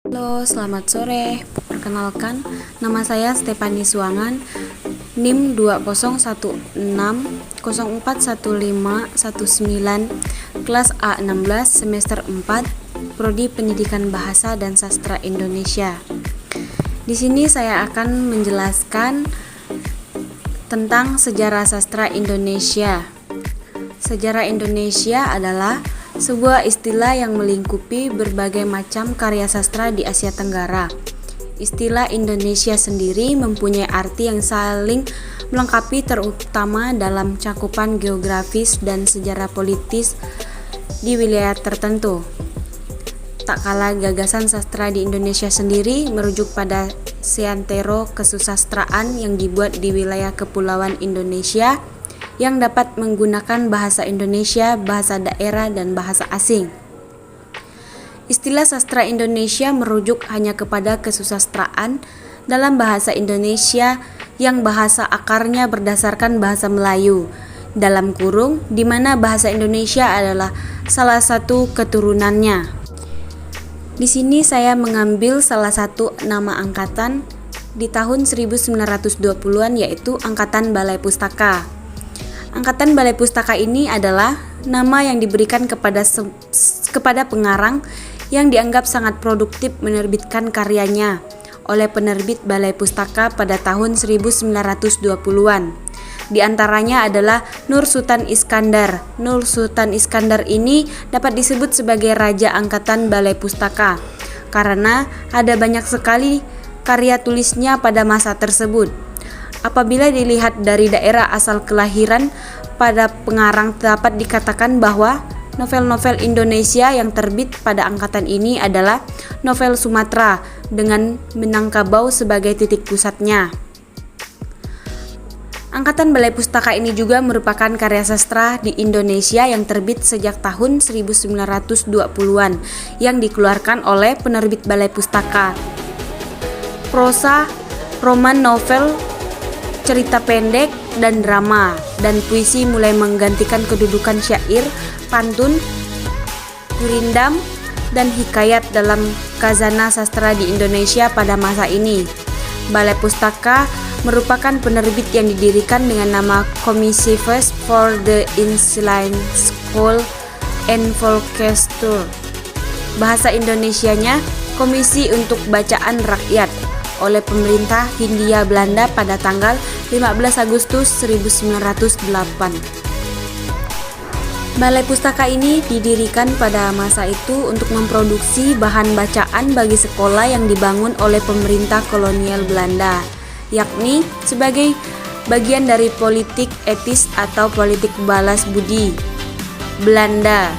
Halo, selamat sore. Perkenalkan, nama saya Stefani Suangan, NIM 2016041519, kelas A16, semester 4, Prodi Pendidikan Bahasa dan Sastra Indonesia. Di sini saya akan menjelaskan tentang sejarah sastra Indonesia. Sejarah Indonesia adalah sebuah istilah yang melingkupi berbagai macam karya sastra di Asia Tenggara. Istilah Indonesia sendiri mempunyai arti yang saling melengkapi, terutama dalam cakupan geografis dan sejarah politis di wilayah tertentu. Tak kalah gagasan sastra di Indonesia sendiri merujuk pada seantero kesusastraan yang dibuat di wilayah kepulauan Indonesia yang dapat menggunakan bahasa Indonesia, bahasa daerah, dan bahasa asing. Istilah sastra Indonesia merujuk hanya kepada kesusastraan dalam bahasa Indonesia yang bahasa akarnya berdasarkan bahasa Melayu, dalam kurung, di mana bahasa Indonesia adalah salah satu keturunannya. Di sini saya mengambil salah satu nama angkatan di tahun 1920-an, yaitu Angkatan Balai Pustaka. Angkatan Balai Pustaka ini adalah nama yang diberikan kepada pengarang yang dianggap sangat produktif menerbitkan karyanya oleh penerbit Balai Pustaka pada tahun 1920-an. Di antaranya adalah Nur Sultan Iskandar. Nur Sultan Iskandar ini dapat disebut sebagai Raja Angkatan Balai Pustaka karena ada banyak sekali karya tulisnya pada masa tersebut. Apabila dilihat dari daerah asal kelahiran pada pengarang, dapat dikatakan bahwa novel-novel Indonesia yang terbit pada angkatan ini adalah novel Sumatera dengan Minangkabau sebagai titik pusatnya. Angkatan Balai Pustaka ini juga merupakan karya sastra di Indonesia yang terbit sejak tahun 1920-an yang dikeluarkan oleh penerbit Balai Pustaka. Prosa, roman, novel, cerita pendek, dan drama, dan puisi mulai menggantikan kedudukan syair, pantun, gurindam, dan hikayat dalam khazanah sastra di Indonesia pada masa ini. Balai Pustaka merupakan penerbit yang didirikan dengan nama Komisi First for the Inland School and Folklore. Bahasa Indonesianya Komisi untuk Bacaan Rakyat, oleh pemerintah Hindia Belanda pada tanggal 15 Agustus 1908. Balai Pustaka ini didirikan pada masa itu untuk memproduksi bahan bacaan bagi sekolah yang dibangun oleh pemerintah kolonial Belanda, yakni sebagai bagian dari politik etis atau politik balas budi Belanda.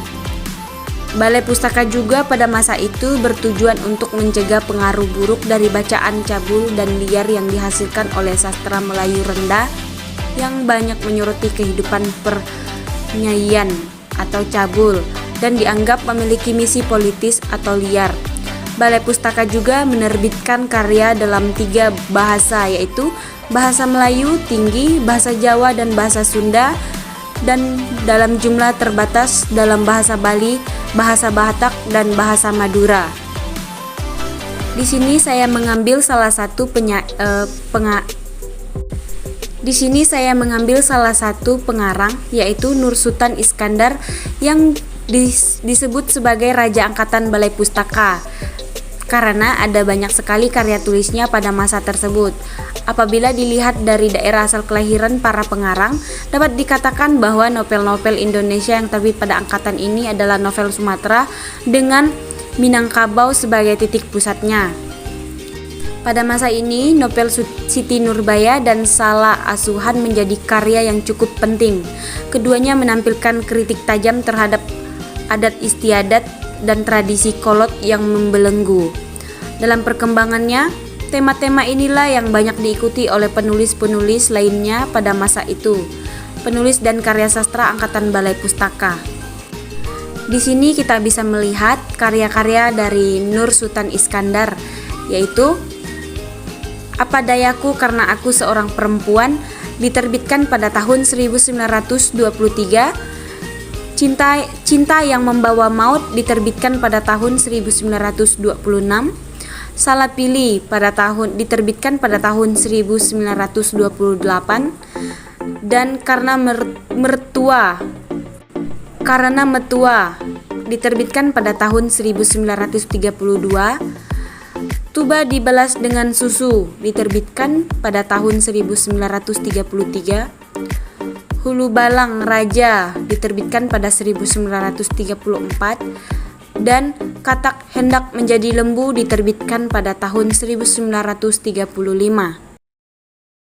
Balai Pustaka juga pada masa itu bertujuan untuk mencegah pengaruh buruk dari bacaan cabul dan liar yang dihasilkan oleh sastra Melayu rendah yang banyak menyoroti kehidupan pernyanyian atau cabul dan dianggap memiliki misi politis atau liar. Balai Pustaka juga menerbitkan karya dalam 3 bahasa, yaitu bahasa Melayu tinggi, bahasa Jawa, dan bahasa Sunda, dan dalam jumlah terbatas dalam bahasa Bali, bahasa Batak, dan bahasa Madura. Di sini saya mengambil salah satu pengarang, yaitu Nur Sultan Iskandar yang disebut sebagai Raja Angkatan Balai Pustaka karena ada banyak sekali karya tulisnya pada masa tersebut. Apabila dilihat dari daerah asal kelahiran para pengarang, dapat dikatakan bahwa novel-novel Indonesia yang terbit pada angkatan ini adalah novel Sumatera dengan Minangkabau sebagai titik pusatnya. Pada masa ini, novel Siti Nurbaya dan Salah Asuhan menjadi karya yang cukup penting. Keduanya menampilkan kritik tajam terhadap adat istiadat dan tradisi kolot yang membelenggu. Dalam perkembangannya, tema-tema inilah yang banyak diikuti oleh penulis-penulis lainnya pada masa itu. Penulis dan karya sastra Angkatan Balai Pustaka. Di sini kita bisa melihat karya-karya dari Nur Sultan Iskandar, yaitu Apa Dayaku Karena Aku Seorang Perempuan, diterbitkan pada tahun 1923. Cinta yang Membawa Maut diterbitkan pada tahun 1926. Salah pilih diterbitkan pada tahun 1928, dan Karena Metua diterbitkan pada tahun 1932. Tuba dibalas dengan susu diterbitkan pada tahun 1933. Hulu Balang Raja diterbitkan pada 1934, dan Katak Hendak Menjadi Lembu diterbitkan pada tahun 1935.